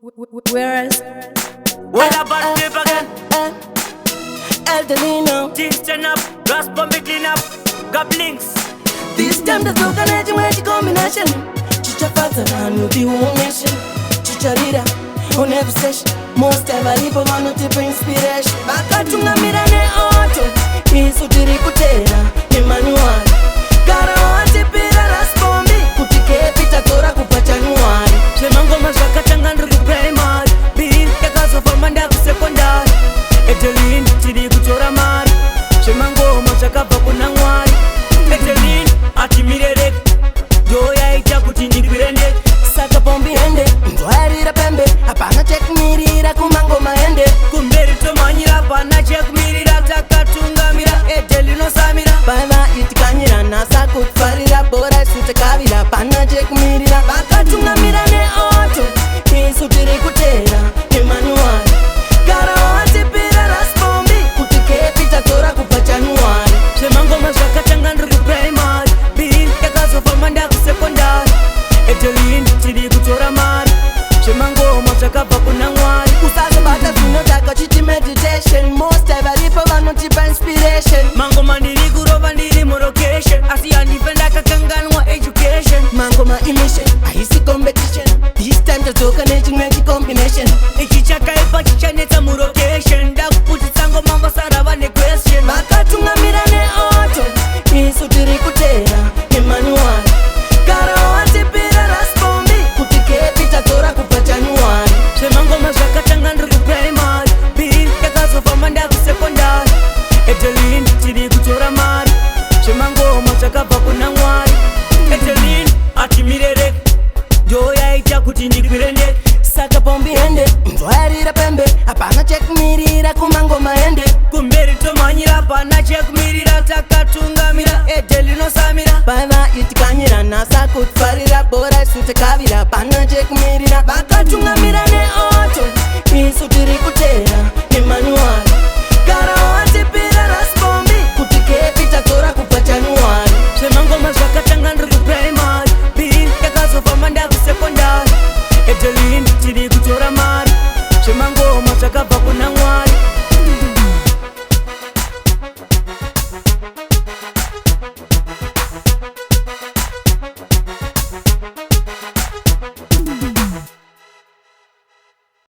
Whereas Well about flip again. El Delino. Teeth turn up, rasp me clean up. Got links. This time the token magic combination. Chicha Fata and the nation. Chicharita on every session. Most ever people want to tip inspiration. Bakatunga mirane auto. Kisu tirikutera Emmanuel. Gara wate pera raspondi. Kutike pita tora kupacha nyuari. Shemango mazaka tangandu kuprimary. Biri yakazo famanda kusekondari. Etelin chiri kuchora mari. Shemango mazaka bakuna ngwari. Etelin atimirere. Joya ita kutindikwirende. Saka pombi hende. Ndwairira pembe. Hapana check mirira kumango maende. Kumberi tomanyira pana check mirira takatungamira. Etelino samira. Bana itikanyira nasa kutfarira. Bora sute kavira. Pana check mirira. Bakatungamira ne auto. Kisu tirikutera Emmanuel. Gara wate pera raspondi. Kutike pita tora kupacha nyuari. Shemango mazaka tangandu kuprimary. Biri yakazo famanda kusekondari. Etelin chiri kuchora mari. Shemango mazaka bakuna ngwari. Kusaza bata tunotaka chiti meditation. Most ever people vanotipa inspiration. Mango mandiri kurova ndiri mu location. Asiyandipenda kakanganwa education. Mango ma emission, haisi competition. This time tatoka nechimwechi combination. Ichi chakaipa chichanetsa mu location. Ndakuputitsa ngoma vasarava ne question. Vakatungamira ne auto. Isu tirikutera Emmanuel. Gara wate pera raspondi. Kutike pita tora kupacha nyuari. Shemango mazaka tangandu kuprimary. Biri yakazofamba ndakusekondari. Etelin chiri kuchora mari. Shemango mazaka bakuna ngwari. Etelin atimirere. Joya ita kuti ndikwirende. Saka pombi hende. Ndwairira pembe. Hapana check mirira kumango maende. Kumberi tomanyira pana chekumirira takatungamira. Etelino samira. Bana itikanyira nasa kutfarira. Bora sute kavira. Pana check mirira. Bakatungamira ne auto. Isu tirikutera